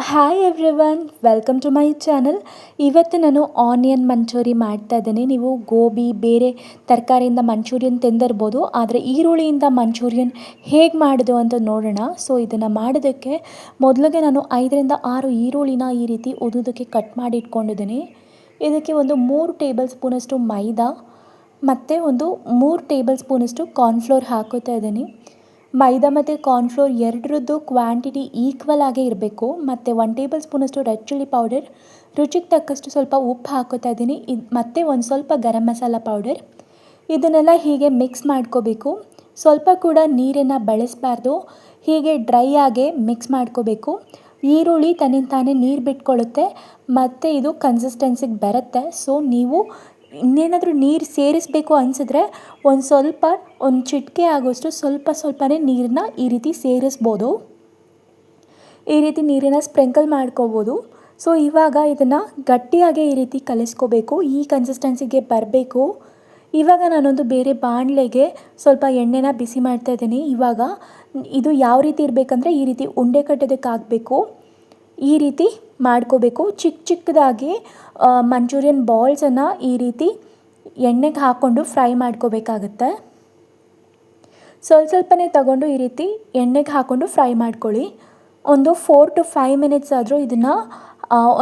Hi everyone, welcome to my channel. ಇವತ್ತು ನಾನು onion manchurian ಮಾಡ್ತಾ ಇದ್ದೀನಿ. ನೀವು ಗೋಬಿ ಬೇರೆ ತರಕಾರಿಯಿಂದ ಮಂಚೂರಿಯನ್ ತಿಂದಿರ್ಬೋದು, ಆದರೆ ಈರುಳ್ಳಿಯಿಂದ ಮಂಚೂರಿಯನ್ ಹೇಗೆ ಮಾಡೋದು ಅಂತ ನೋಡೋಣ. ಸೊ ಇದನ್ನು ಮಾಡೋದಕ್ಕೆ ಮೊದಲಿಗೆ ನಾನು 5ರಿಂದ 6 ಈರುಳ್ಳಿನ ಈ ರೀತಿ ಉದುದಕ್ಕೆ ಕಟ್ ಮಾಡಿ ಇಟ್ಕೊಂಡಿದ್ದೀನಿ. ಇದಕ್ಕೆ ಒಂದು 3 ಟೇಬಲ್ ಸ್ಪೂನಷ್ಟು ಮೈದಾ ಮತ್ತು ಒಂದು 3 ಟೇಬಲ್ ಸ್ಪೂನಷ್ಟು ಕಾರ್ನ್ಫ್ಲೋರ್ ಹಾಕೋತಾ ಇದ್ದೀನಿ. ಮೈದಾ ಮತ್ತು ಕಾರ್ನ್ಫ್ಲೋರ್ ಎರಡರದ್ದು ಕ್ವಾಂಟಿಟಿ ಈಕ್ವಲ್ ಆಗೇ ಇರಬೇಕು. ಮತ್ತು 1 ಟೇಬಲ್ ಸ್ಪೂನಷ್ಟು ರೆಡ್ ಚಿಲ್ಲಿ ಪೌಡರ್, ರುಚಿಗೆ ತಕ್ಕಷ್ಟು ಸ್ವಲ್ಪ ಉಪ್ಪು ಹಾಕೋತಾ ಇದ್ದೀನಿ. ಮತ್ತು ಒಂದು ಸ್ವಲ್ಪ ಗರಂ ಮಸಾಲ ಪೌಡರ್. ಇದನ್ನೆಲ್ಲ ಹೀಗೆ ಮಿಕ್ಸ್ ಮಾಡ್ಕೋಬೇಕು. ಸ್ವಲ್ಪ ಕೂಡ ನೀರನ್ನು ಬಳಸಬಾರ್ದು, ಹೀಗೆ ಡ್ರೈ ಆಗೇ ಮಿಕ್ಸ್ ಮಾಡ್ಕೋಬೇಕು. ಈರುಳ್ಳಿ ತನ್ನಿಂದ ತಾನೇ ನೀರು ಬಿಟ್ಕೊಳ್ಳುತ್ತೆ ಮತ್ತು ಇದು ಕನ್ಸಿಸ್ಟೆನ್ಸಿಗೆ ಬರುತ್ತೆ. ಸೊ ನೀವು ಇನ್ನೇನಾದರೂ ನೀರು ಸೇರಿಸಬೇಕು ಅನಿಸಿದ್ರೆ ಒಂದು ಚಿಟಿಕೆ ಆಗೋಷ್ಟು ಸ್ವಲ್ಪನೇ ನೀರನ್ನ ಈ ರೀತಿ ಸೇರಿಸ್ಬೋದು. ಈ ರೀತಿ ನೀರನ್ನು ಸ್ಪ್ರಿಂಕಲ್ ಮಾಡ್ಕೋಬೋದು. ಸೊ ಇವಾಗ ಇದನ್ನು ಗಟ್ಟಿಯಾಗೆ ಈ ರೀತಿ ಕಲಿಸ್ಕೋಬೇಕು. ಈ ಕನ್ಸಿಸ್ಟೆನ್ಸಿಗೆ ಬರಬೇಕು. ಇವಾಗ ನಾನೊಂದು ಬೇರೆ ಬಾಣಲೆಗೆ ಸ್ವಲ್ಪ ಎಣ್ಣೆನ ಬಿಸಿ ಮಾಡ್ತಾ ಇದ್ದೀನಿ. ಇವಾಗ ಇದು ಯಾವ ರೀತಿ ಇರಬೇಕಂದ್ರೆ ಈ ರೀತಿ ಉಂಡೆ ಕಟ್ಟೋದಕ್ಕಾಗಬೇಕು. ಈ ರೀತಿ ಮಾಡ್ಕೋಬೇಕು. ಚಿಕ್ಕದಾಗಿ ಮಂಚೂರಿಯನ್ ಬಾಲ್ಸನ್ನು ಈ ರೀತಿ ಎಣ್ಣೆಗೆ ಹಾಕ್ಕೊಂಡು ಫ್ರೈ ಮಾಡ್ಕೋಬೇಕಾಗತ್ತೆ. ಸ್ವಲ್ಪನೇ ತಗೊಂಡು ಈ ರೀತಿ ಎಣ್ಣೆಗೆ ಹಾಕ್ಕೊಂಡು ಫ್ರೈ ಮಾಡ್ಕೊಳ್ಳಿ. ಒಂದು 4 to 5 ಮಿನಿಟ್ಸ್ ಆದರೂ ಇದನ್ನು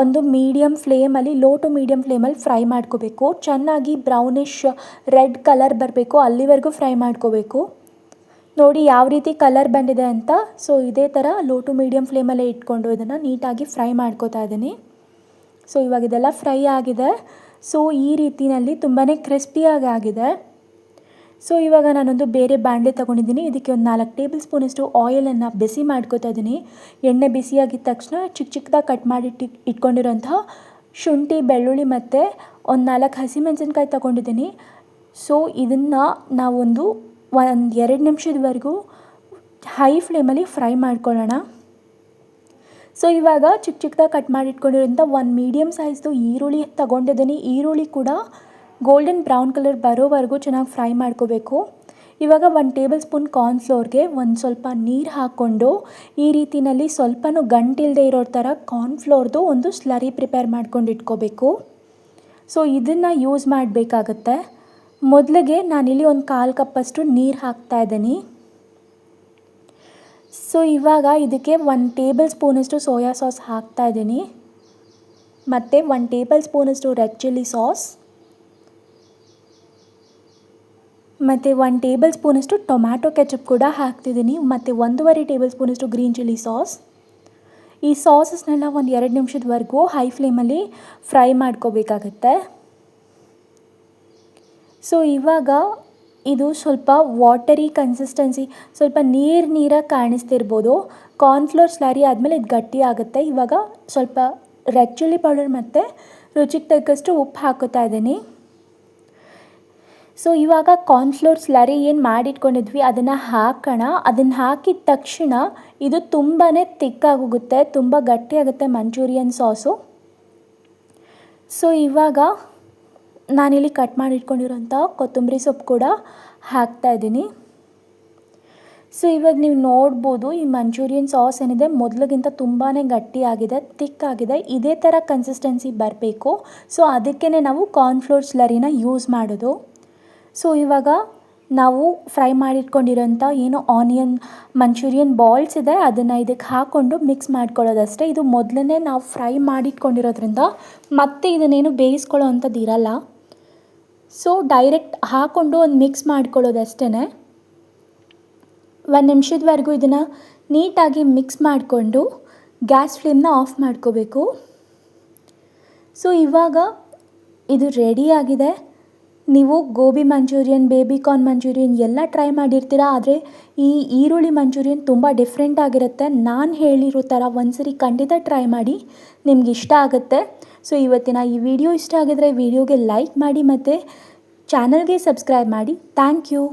ಒಂದು ಲೋ ಟು ಮೀಡಿಯಮ್ ಫ್ಲೇಮಲ್ಲಿ ಫ್ರೈ ಮಾಡ್ಕೋಬೇಕು. ಚೆನ್ನಾಗಿ ಬ್ರೌನಿಷ್ ರೆಡ್ ಕಲರ್ ಬರಬೇಕು, ಅಲ್ಲಿವರೆಗೂ ಫ್ರೈ ಮಾಡ್ಕೋಬೇಕು. ನೋಡಿ ಯಾವ ರೀತಿ ಕಲರ್ ಬಂದಿದೆ ಅಂತ. ಸೊ ಇದೇ ಥರ ಲೋ ಟು ಮೀಡಿಯಮ್ ಫ್ಲೇಮಲ್ಲೇ ಇಟ್ಕೊಂಡು ಇದನ್ನು ನೀಟಾಗಿ ಫ್ರೈ ಮಾಡ್ಕೋತಾ ಇದ್ದೀನಿ. ಸೊ ಇವಾಗ ಇದೆಲ್ಲ ಫ್ರೈ ಆಗಿದೆ. ಸೊ ಈ ರೀತಿಯಲ್ಲಿ ತುಂಬಾ ಕ್ರಿಸ್ಪಿಯಾಗಿ ಆಗಿದೆ. ಸೊ ಇವಾಗ ನಾನೊಂದು ಬೇರೆ ಬಾಣಲೆ ತೊಗೊಂಡಿದ್ದೀನಿ. ಇದಕ್ಕೆ ಒಂದು 4 ಟೇಬಲ್ ಸ್ಪೂನಷ್ಟು ಆಯಿಲನ್ನು ಬಿಸಿ ಮಾಡ್ಕೋತಾ ಇದ್ದೀನಿ. ಎಣ್ಣೆ ಬಿಸಿಯಾಗಿದ್ದ ತಕ್ಷಣ ಚಿಕ್ಕದಾಗಿ ಕಟ್ ಮಾಡಿ ಇಟ್ಕೊಂಡಿರೋಂತಹ ಶುಂಠಿ, ಬೆಳ್ಳುಳ್ಳಿ ಮತ್ತು ಒಂದು 4 ಹಸಿಮೆಣಸಿನ್ಕಾಯಿ ತೊಗೊಂಡಿದ್ದೀನಿ. ಸೊ ಇದನ್ನು ನಾವೊಂದು 1-2 ನಿಮಿಷದವರೆಗೂ ಹೈ ಫ್ಲೇಮಲ್ಲಿ ಫ್ರೈ ಮಾಡ್ಕೊಳ್ಳೋಣ. ಸೊ ಇವಾಗ ಚಿಕ್ಕದಾಗಿ ಕಟ್ ಮಾಡಿ ಇಟ್ಕೊಂಡಿರೋಂಥ 1 ಮೀಡಿಯಮ್ ಸೈಜ್ದು ಈರುಳ್ಳಿ ತೊಗೊಂಡಿದ್ದೀನಿ. ಈರುಳ್ಳಿ ಕೂಡ ಗೋಲ್ಡನ್ ಬ್ರೌನ್ ಕಲರ್ ಬರೋವರೆಗೂ ಚೆನ್ನಾಗಿ ಫ್ರೈ ಮಾಡ್ಕೋಬೇಕು. ಇವಾಗ 1 ಟೇಬಲ್ ಸ್ಪೂನ್ ಕಾರ್ನ್ಫ್ಲೋರ್ಗೆ ಒಂದು ಸ್ವಲ್ಪ ನೀರು ಹಾಕ್ಕೊಂಡು ಈ ರೀತಿಯಲ್ಲಿ ಸ್ವಲ್ಪನೂ ಗಂಟಿಲ್ಲದೆ ಇರೋ ಥರ ಕಾರ್ನ್ಫ್ಲೋರ್ದು ಒಂದು ಸ್ಲರಿ ಪ್ರಿಪೇರ್ ಮಾಡ್ಕೊಂಡು ಇಟ್ಕೋಬೇಕು. ಸೊ ಇದನ್ನು ಯೂಸ್ ಮಾಡಬೇಕಾಗತ್ತೆ. ಮೊದಲಿಗೆ ನಾನಿಲ್ಲಿ ಒಂದು 1/4 ಕಪ್ಪಷ್ಟು ನೀರು ಹಾಕ್ತಾ ಇದ್ದೀನಿ. ಸೊ ಇವಾಗ ಇದಕ್ಕೆ 1 ಟೇಬಲ್ ಸ್ಪೂನಷ್ಟು ಸೋಯಾ ಸಾಸ್ ಹಾಕ್ತಾ ಇದ್ದೀನಿ ಮತ್ತು 1 ಟೇಬಲ್ ಸ್ಪೂನಷ್ಟು ರೆಡ್ ಚಿಲ್ಲಿ ಸಾಸ್ ಮತ್ತು 1 ಟೇಬಲ್ ಸ್ಪೂನಷ್ಟು ಟೊಮ್ಯಾಟೊ ಕೆಚಪ್ ಕೂಡ ಹಾಕ್ತಿದ್ದೀನಿ ಮತ್ತು 1.5 ಟೇಬಲ್ ಸ್ಪೂನಷ್ಟು ಗ್ರೀನ್ ಚಿಲ್ಲಿ ಸಾಸ್. ಈ ಸಾಸಸ್ನೆಲ್ಲ ಒಂದು 2 ನಿಮಿಷದವರೆಗೂ ಹೈ ಫ್ಲೇಮಲ್ಲಿ ಫ್ರೈ ಮಾಡ್ಕೋಬೇಕಾಗತ್ತೆ. ಸೊ ಇವಾಗ ಇದು ಸ್ವಲ್ಪ ವಾಟರಿ ಕನ್ಸಿಸ್ಟೆನ್ಸಿ, ಸ್ವಲ್ಪ ನೀರಾಗಿ ಕಾಣಿಸ್ತಿರ್ಬೋದು. ಕಾರ್ನ್ಫ್ಲೋರ್ ಸ್ಲರಿ ಆದಮೇಲೆ ಇದು ಗಟ್ಟಿ ಆಗುತ್ತೆ. ಇವಾಗ ಸ್ವಲ್ಪ ರೆಡ್ ಚಿಲ್ಲಿ ಪೌಡರ್ ಮತ್ತು ರುಚಿಗೆ ತಕ್ಕಷ್ಟು ಉಪ್ಪು ಹಾಕೋತಾ ಇದ್ದೀನಿ. ಸೊ ಇವಾಗ ಕಾರ್ನ್ಫ್ಲೋರ್ ಸ್ಲರಿ ಏನು ಮಾಡಿಟ್ಕೊಂಡಿದ್ವಿ ಅದನ್ನು ಹಾಕೋಣ. ಅದನ್ನು ಹಾಕಿದ ತಕ್ಷಣ ಇದು ತುಂಬಾ ತಿಕ್ಕಾಗೋಗುತ್ತೆ, ತುಂಬ ಗಟ್ಟಿಯಾಗುತ್ತೆ ಮಂಚೂರಿಯನ್ ಸಾಸು. ಸೊ ಇವಾಗ ನಾನಿಲ್ಲಿ ಕಟ್ ಮಾಡಿ ಇಟ್ಕೊಂಡಿರೋಂಥ ಕೊತ್ತಂಬರಿ ಸೊಪ್ಪು ಕೂಡ ಹಾಕ್ತಾ ಇದ್ದೀನಿ. ಸೊ ಇವಾಗ ನೀವು ನೋಡ್ಬೋದು ಈ ಮಂಚೂರಿಯನ್ ಸಾಸ್ ಏನಿದೆ ಮೊದಲಿಗಿಂತ ತುಂಬಾ ಗಟ್ಟಿಯಾಗಿದೆ, ತಿಕ್ಕಾಗಿದೆ. ಇದೇ ಥರ ಕನ್ಸಿಸ್ಟೆನ್ಸಿ ಬರಬೇಕು. ಸೊ ಅದಕ್ಕೇ ನಾವು ಕಾರ್ನ್ಫ್ಲೋರ್ ಸ್ಲರಿನ ಯೂಸ್ ಮಾಡೋದು. ಸೊ ಇವಾಗ ನಾವು ಫ್ರೈ ಮಾಡಿಟ್ಕೊಂಡಿರೋಂಥ ಏನು ಆನಿಯನ್ ಮಂಚೂರಿಯನ್ ಬಾಲ್ಸ್ ಇದೆ ಅದನ್ನು ಇದಕ್ಕೆ ಹಾಕ್ಕೊಂಡು ಮಿಕ್ಸ್ ಮಾಡ್ಕೊಳ್ಳೋದಷ್ಟೇ. ಇದು ಮೊದಲೇ ನಾವು ಫ್ರೈ ಮಾಡಿಟ್ಕೊಂಡಿರೋದ್ರಿಂದ ಮತ್ತೆ ಇದನ್ನೇನು ಬೇಯಿಸ್ಕೊಳ್ಳೋ ಅಂಥದ್ದು ಇರಲ್ಲ. ಸೊ ಡೈರೆಕ್ಟ್ ಹಾಕ್ಕೊಂಡು ಒಂದು ಮಿಕ್ಸ್ ಮಾಡ್ಕೊಳ್ಳೋದಷ್ಟೇ. 1 ನಿಮಿಷದವರೆಗೂ ಇದನ್ನು ನೀಟಾಗಿ ಮಿಕ್ಸ್ ಮಾಡಿಕೊಂಡು ಗ್ಯಾಸ್ ಫ್ಲೇಮ್ನ ಆಫ್ ಮಾಡ್ಕೋಬೇಕು. ಸೊ ಇವಾಗ ಇದು ರೆಡಿಯಾಗಿದೆ. ನೀವು ಗೋಬಿ ಮಂಚೂರಿಯನ್, ಬೇಬಿಕಾರ್ನ್ ಮಂಚೂರಿಯನ್ ಎಲ್ಲ ಟ್ರೈ ಮಾಡಿರ್ತೀರ, ಆದರೆ ಈ ಈರುಳ್ಳಿ ಮಂಚೂರಿಯನ್ ತುಂಬ ಡಿಫ್ರೆಂಟ್ ಆಗಿರುತ್ತೆ. ನಾನು ಹೇಳಿರೋ ಥರ ಒಂದ್ಸರಿ ಖಂಡಿತ ಟ್ರೈ ಮಾಡಿ, ನಿಮ್ಗೆ ಇಷ್ಟ ಆಗುತ್ತೆ. ಸೊ ಇವತ್ತಿನ ಈ ವಿಡಿಯೋ ಇಷ್ಟ ಆಗಿದ್ರೆ ವಿಡಿಯೋಗೆ ಲೈಕ್ ಮಾಡಿ ಮತ್ತು ಚಾನಲ್ಗೆ ಸಬ್ಸ್ಕ್ರೈಬ್ ಮಾಡಿ. Thank you.